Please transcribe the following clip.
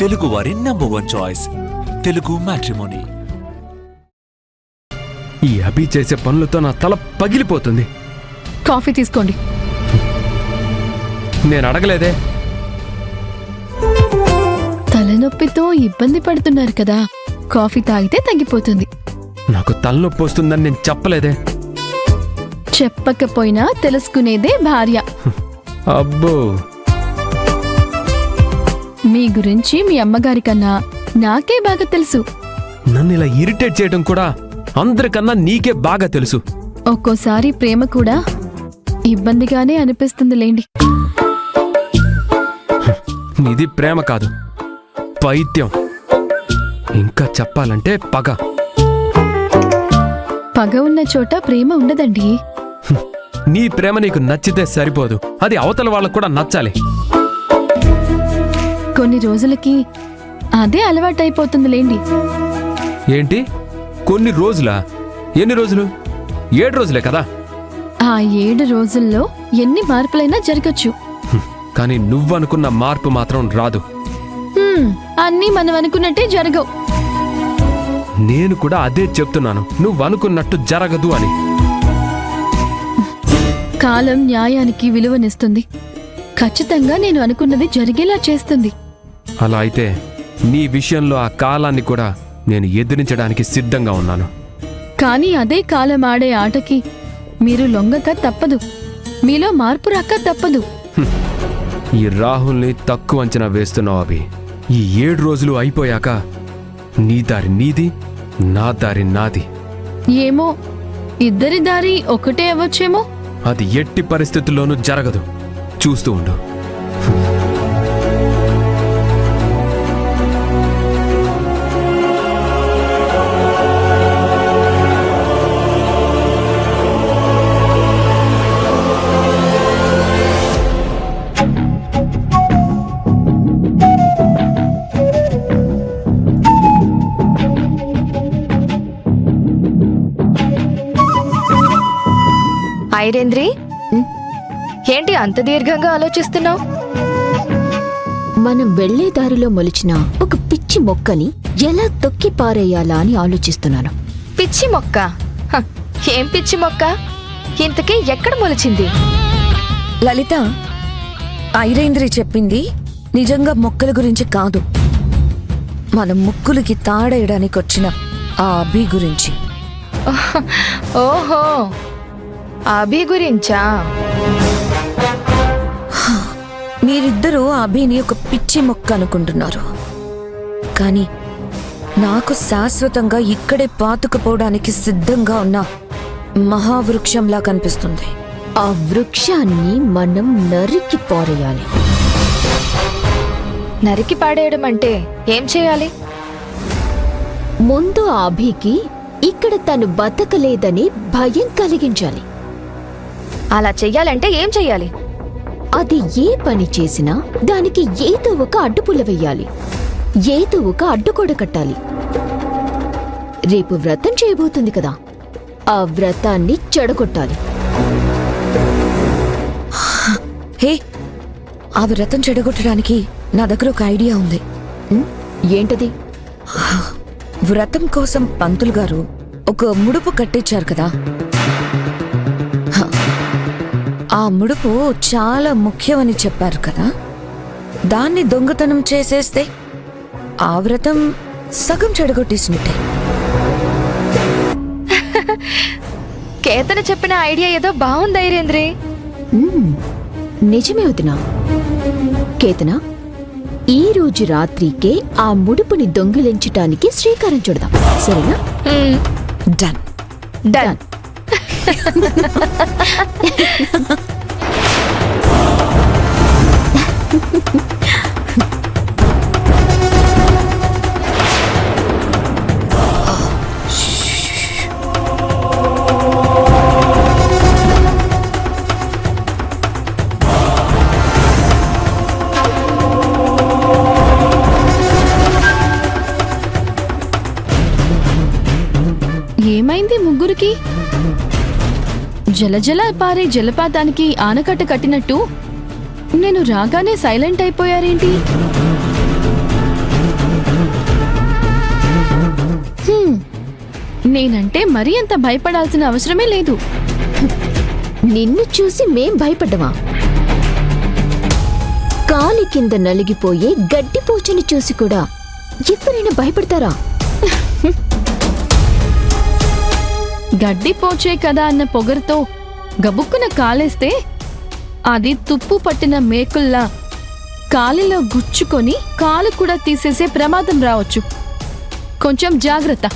తెలుగు వారి number 1 choice Telugu matrimony. ఈ అభి చేసే పనులతో నా తల పగిలిపోతుంది. కాఫీ తీసుకోండి. నేను అడగలేదే. తలనొప్పితో ఇబ్బంది పడుతున్నారు కదా, కాఫీ తాగితే తగ్గిపోతుంది. నాకు తలనొప్పి వస్తుందని నేను చెప్పలేదే. చెప్పకపోయినా తెలుసుకునేదే భార్య. అబ్బో, మీ గురించి మీ అమ్మగారి కన్నా నాకే బాగా తెలుసు. నన్ను ఇలా ఇరిటేట్ చేయడం కూడా అందరికన్నా నీకే బాగా తెలుసు. ఒక్కోసారి ప్రేమ కూడా ఇబ్బందిగానే అనిపిస్తుంది లేండి. ఇది ప్రేమ కాదు, పైత్యం. ఇంకా చెప్పాలంటే పగ. పగ ఉన్న చోట ప్రేమ ఉండదండి. నీ ప్రేమ నీకు నచ్చితే సరిపోదు, అది అవతల వాళ్ళకు కూడా నచ్చాలి. కొన్ని రోజులకి అదే అలవాటైపోతుంది లేండి. ఏంటి కొన్ని రోజులా? ఎన్ని రోజులు? 7 రోజులే కదా. ఆ 7 రోజుల్లో ఎన్ని మార్పులైనా జరగచ్చు. కానీ నువ్వనుకున్న మార్పు మాత్రం రాదు. అన్నీ మనం అనుకున్నట్టే జరగవు. నేను కూడా అదే చెప్తున్నాను, నువ్వనుకున్నట్టు జరగదు అని. కాలం న్యాయానికి విలువనిస్తుంది. ఖచ్చితంగా నేను అనుకున్నది జరిగేలా చేస్తుంది. అలా అయితే నీ విషయంలో ఆ కాలాన్ని కూడా నేను ఎదిరించడానికి సిద్ధంగా ఉన్నాను. కానీ అదే కాలం ఆడే ఆటకి మీరు లొంగక తప్పదు. మీలో మార్పు రాక తప్పదు. ఈ రాహుల్ని తక్కువ అంచనా వేస్తున్నావు అభి. ఈ 7 రోజులు అయిపోయాక నీ దారి నీది, నా దారి నాది. ఏమో, ఇద్దరి దారి ఒకటే అవ్వచ్చేమో. అది ఎట్టి పరిస్థితుల్లోనూ జరగదు. చూస్తూ ఉండు. ఐరేంద్రి, ఏంటి అంత దీర్ఘంగా ఆలోచిస్తున్నావు? మనం వెళ్లే దారిలో మొలిచిన ఒక పిచ్చి మొక్కని ఎలా తొక్కి పారేయాలా అని ఆలోచిస్తున్నాను. పిచ్చి మొక్క? ఏం పిచ్చి మొక్క? ఇంతకీ ఎక్కడ మొలిచింది? లలిత, ఐరేంద్రి చెప్పింది నిజంగా మొక్కల గురించి కాదు, మన ముక్కులకి తాడేయడానికి వచ్చిన ఆ అభి గురించి. ఓహో, అభి గురించా? మీరిద్దరూ అభిని ఒక పిచ్చి మొక్క అనుకుంటున్నారు, కానీ నాకు శాశ్వతంగా ఇక్కడే పాతుకుపోవడానికి సిద్ధంగా ఉన్న మహావృక్షంలా కనిపిస్తుంది. ఆ వృక్షాన్ని మనం నరికి పారేయాలి. నరికి పాడేయడం అంటే ఏం చేయాలి? ముందు ఆ అభికి ఇక్కడ తను బతకలేదని భయం కలిగించాలి. అలా చెయ్యాలంటే ఏం చెయ్యాలి? అది ఏ పని చేసినా దానికి ఏదో ఒక అడ్డుపుల్ల వెయ్యాలి, ఏదో ఒక అడ్డుగోడ కట్టాలి. రేపు వ్రతం చేయబోతుంది కదా, ఆ వ్రతాన్ని చెడగొట్టాలి. హే, ఆ వ్రతం చెడగొట్టడానికి నా దగ్గర ఒక ఐడియా ఉంది. ఏంటది? వ్రతం కోసం పంతులు గారు ఒక ముడుపు కట్టించారు కదా, ఆ ముడుపు చాలా ముఖ్యమని చెప్పారు కదా, దాన్ని దొంగతనం చేసేస్తే ఆ వ్రతం సగం చెడగొట్టేసినట్టే. కేతన చెప్పిన ఐడియా ఏదో బాగుంది ఐరేంద్రి. నిజమే వదినా. కేతనా, ఈ రోజు రాత్రికే ఆ ముడుపుని దొంగిలించటానికి శ్రీకారం చుడదాం, సరేనా? Done done. ఏమైంది ముగ్గురికి? జలజల పారే జలపాతానికి ఆనకట్ట కట్టినట్టు నేను రాగానే సైలెంట్ అయిపోయారేంటి? నేనంటే మరీ అంత భయపడాల్సిన అవసరమే లేదు. నిన్ను చూసి మేం భయపడ్డమా? కాలి కింద నలిగిపోయే గడ్డిపోచని చూసి కూడా ఎవరైనా భయపడతారా? గడ్డి పోచే కదా అన్న పొగరుతో గబుక్కున కాలేస్తే అది తుప్పు పట్టిన మేకుల్లా కాలిలో గుచ్చుకొని కాలు కూడా తీసేసే ప్రమాదం రావచ్చు. కొంచెం జాగ్రత్త.